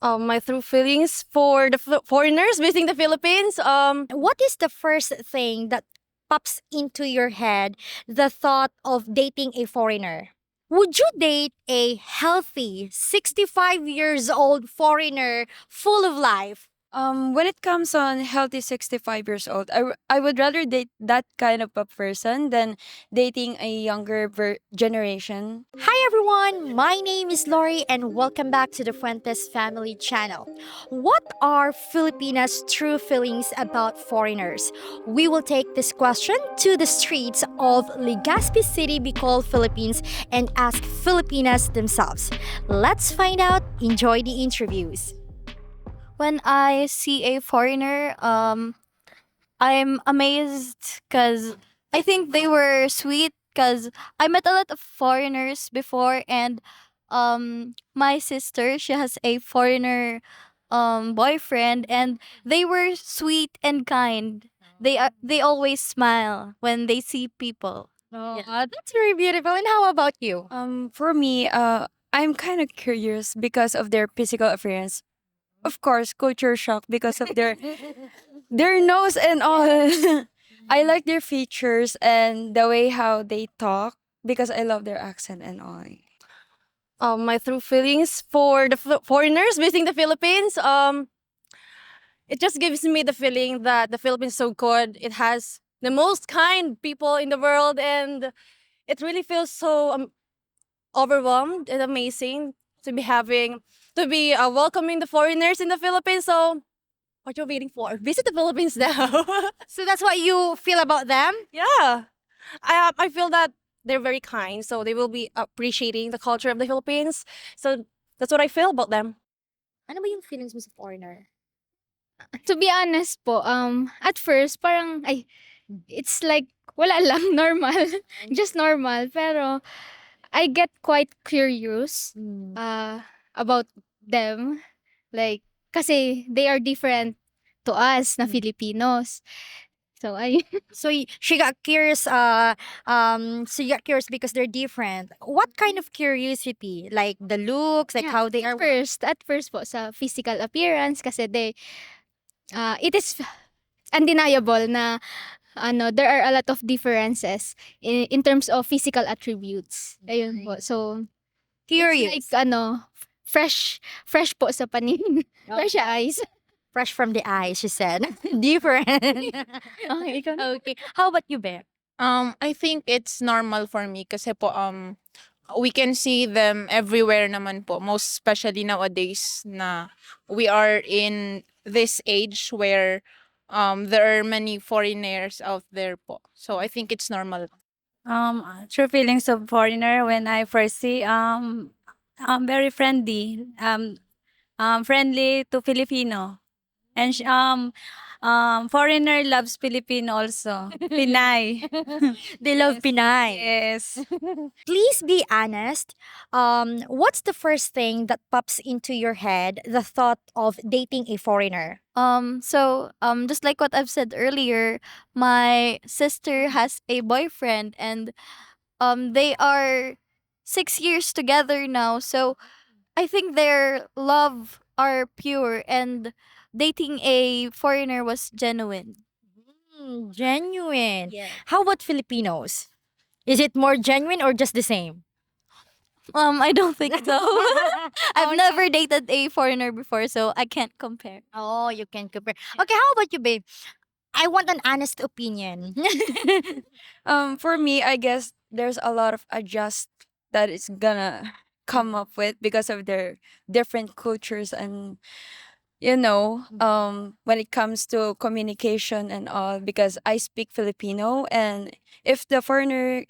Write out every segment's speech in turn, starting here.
My true feelings for the foreigners visiting the Philippines. What is the first thing that pops into your head, the thought of dating a foreigner? Would you date a healthy 65 years old foreigner full of life? When it comes on healthy 65 years old, I would rather date that kind of a person than dating a younger generation. Hi everyone, my name is Lorie and welcome back to the Fuentes Family Channel. What are Filipinas' true feelings about foreigners? We will take this question to the streets of Legazpi City, Bicol, Philippines and ask Filipinas themselves. Let's find out. Enjoy the interviews. When I see a foreigner, I'm amazed because I think they were sweet because I met a lot of foreigners before and my sister, she has a foreigner boyfriend and they were sweet and kind. They always smile when they see people. Oh, that's very beautiful. And how about you? For me, I'm kind of curious because of their physical appearance. Of course, culture shock because of their nose and all. I like their features and the way how they talk because I love their accent and all. My true feelings for the foreigners visiting the Philippines. It just gives me the feeling that the Philippines is so good. It has the most kind people in the world, and it really feels so overwhelmed and amazing to be welcoming the foreigners in the Philippines. So, what you're waiting for? Visit the Philippines now. So that's what you feel about them? Yeah, I feel that they're very kind, so they will be appreciating the culture of the Philippines. So that's what I feel about them. Ano ba yung feelings mo sa foreigner? To be honest po, at first parang it's like wala lang, normal, just normal. Pero I get quite curious about them. Like, kasi they are different to us na Filipinos. So, So she got curious. So you got curious because they're different. What kind of curiosity? Like the looks, like yeah, how they are. at first po, sa physical appearance, kasi it is undeniable na there are a lot of differences in terms of physical attributes. Ayun po. So, Curious, it's like fresh po sa paningin. Fresh sa eyes. fresh from the eyes. She said, different. Okay, ikaw na. Okay. How about you, Bear? I think it's normal for me kasi po we can see them everywhere naman po, most especially nowadays na we are in this age where there are many foreigners out there po. So I think it's normal. True feelings of foreigner when I first see very friendly friendly to Filipino and foreigner loves Filipino also Pinay. They love Pinay. Yes. Please be honest. What's the first thing that pops into your head? The thought of dating a foreigner. Just like what I've said earlier, my sister has a boyfriend and they are 6 years together now. So I think their love are pure and dating a foreigner was genuine. Genuine. How about Filipinos? Is it more genuine or just the same? I don't think so. I've never dated a foreigner before, so I can't compare. Oh, you can compare. Okay, how about you, babe? I want an honest opinion. For me, I guess there's a lot of adjust that is gonna come up with because of their different cultures and when it comes to communication and all because I speak Filipino and if the foreigner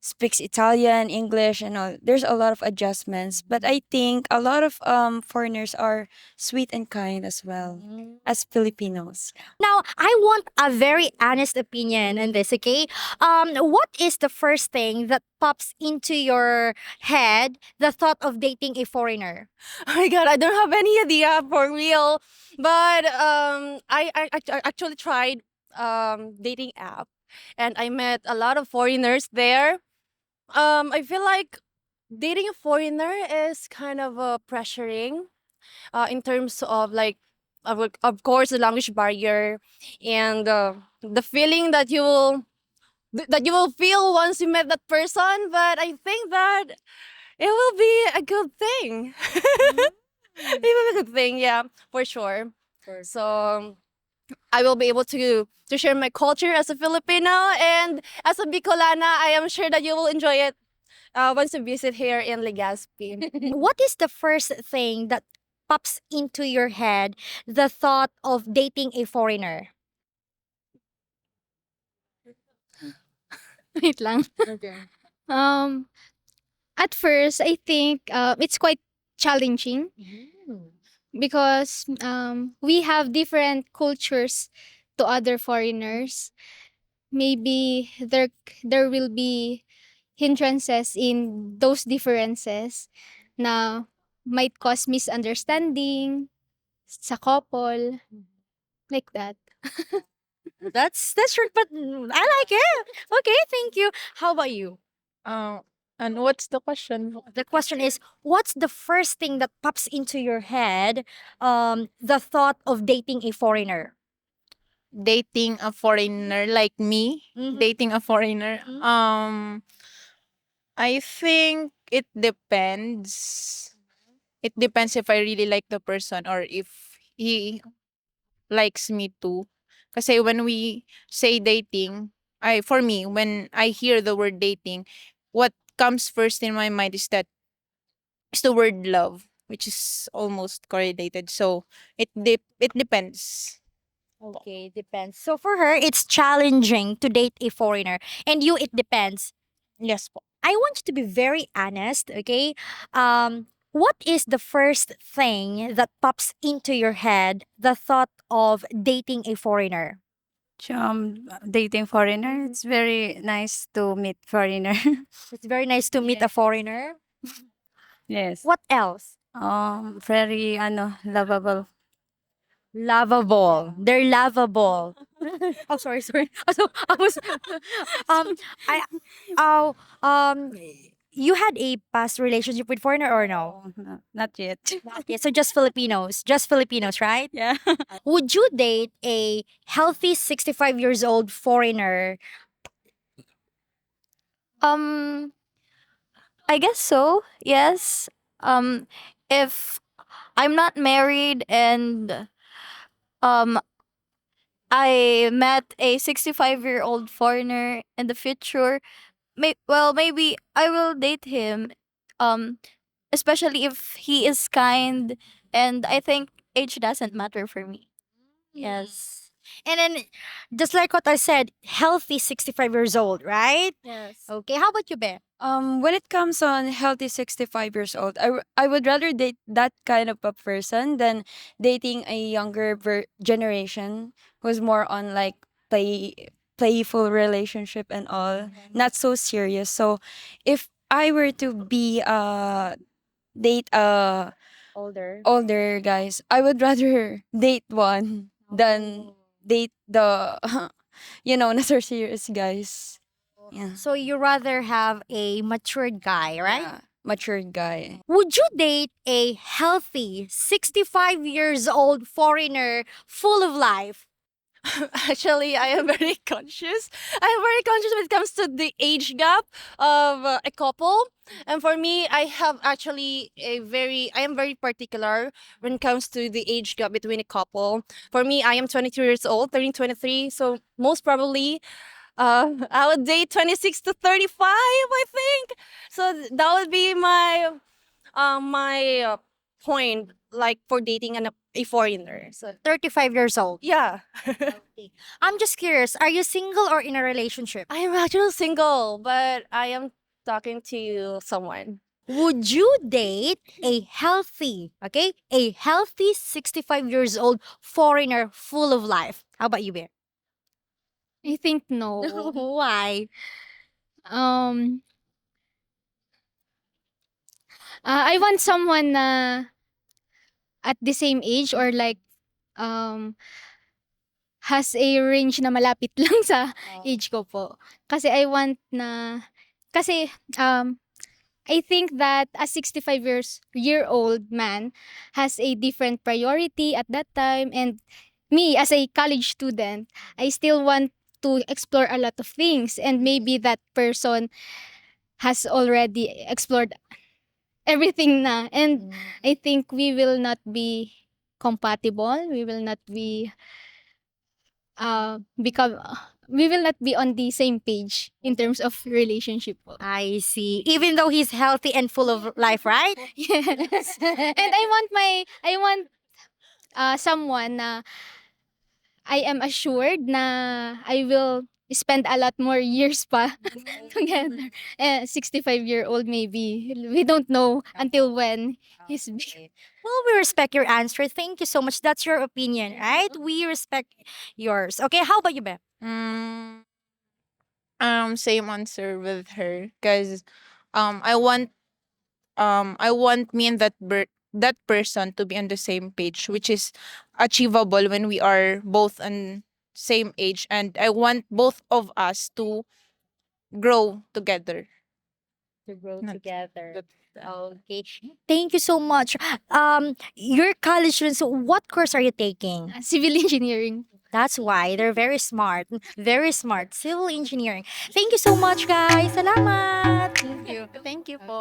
speaks Italian, English and all, there's a lot of adjustments. But I think a lot of foreigners are sweet and kind as well as Filipinos. Now, I want a very honest opinion on this, okay? What is the first thing that pops into your head, the thought of dating a foreigner? Oh my god, I don't have any idea for real. But I actually tried dating app, and I met a lot of foreigners there. I feel like dating a foreigner is kind of pressuring. in terms of like of course the language barrier and the feeling that that you will feel once you met that person. But I think that it will be a good thing. It will be a good thing, yeah, for sure. So I will be able to share my culture as a Filipino and as a Bicolana. I am sure that you will enjoy it once you visit here in Legazpi. What is the first thing that pops into your head, the thought of dating a foreigner? Wait lang. Um, at first, I think it's quite challenging because we have different cultures to other foreigners. Maybe there will be hindrances in those differences na might cause misunderstanding sa couple, like that. That's true, but I like it. Okay, thank you. How about you? And what's the question? The question is, what's the first thing that pops into your head? The thought of dating a foreigner. Dating a foreigner like me, Mhm. dating a foreigner. I think it depends. It depends if I really like the person or if he likes me too. Kasi when we say dating, for me, when I hear the word dating, what comes first in my mind is the word love, which is almost correlated. So it depends. Okay, depends. So for her, it's challenging to date a foreigner, and you, it depends. Yes po. I want you to be very honest, okay? What is the first thing that pops into your head, the thought of dating a foreigner? Dating foreigner, it's very nice to meet foreigner. It's very nice to meet a foreigner. Yes. What else? Very lovable. Lovable. They're lovable. Oh, sorry. So I was, I, oh, you had a past relationship with foreigner or no? Oh, no, not yet. Not yet. So just Filipinos, right? Yeah. Would you date a healthy 65 years old foreigner? Um, I guess so. Yes. If I'm not married and um I met a 65-year-old foreigner in the future, maybe I will date him. Um, especially if he is kind, and I think age doesn't matter for me. Yes. And then, just like what I said, healthy 65 years old, right? Yes. Okay, how about you, Be? When it comes on healthy 65 years old, I would rather date that kind of a person than dating a younger generation who's more on like playful relationship and all, not so serious. So, if I were to be date Older. older guys, I would rather date one than date the not so serious guys. Yeah. So you rather have a matured guy, right? Yeah, matured guy. Would you date a healthy 65 years old foreigner full of life? Actually, I am very conscious. I am very conscious when it comes to the age gap of a couple. And for me, I have actually I am very particular when it comes to the age gap between a couple. For me, I am 22 years old, turning 23. So most probably, I would date 26 to 35, I think. So that would be my point, like for dating a foreigner. So 35 years old. yeah. I'm just curious, are you single or in a relationship? I am actually single, but I am talking to someone. Would you date a healthy, okay? A healthy 65 years old foreigner full of life? How about you, Bear? I think no. Why? Um, I want someone na at the same age or like um has a range na malapit lang sa age ko po. Kasi I want na kasi um I think that a 65 year old man has a different priority at that time, and me as a college student, I still want to explore a lot of things, and maybe that person has already explored everything na, and I think we will not be compatible. We will not be become we will not be on the same page in terms of relationship po. I see. Even though he's healthy and full of life, right? Yes. And I want someone na I am assured na I will spend a lot more years pa together. 65-year-old maybe. We don't know until when he's big. Well, we respect your answer. Thank you so much. That's your opinion, right? We respect yours. Okay, how about you, Beth? Mm, same answer with her, because I want me and that person to be on the same page, which is achievable when we are both on same age, and I want both of us to grow together. To grow Not- together. that- Okay. Thank you so much. Your college students, what course are you taking? Civil engineering. That's why they're very smart. Very smart. Civil engineering. Thank you so much, guys. Salamat. Thank you po.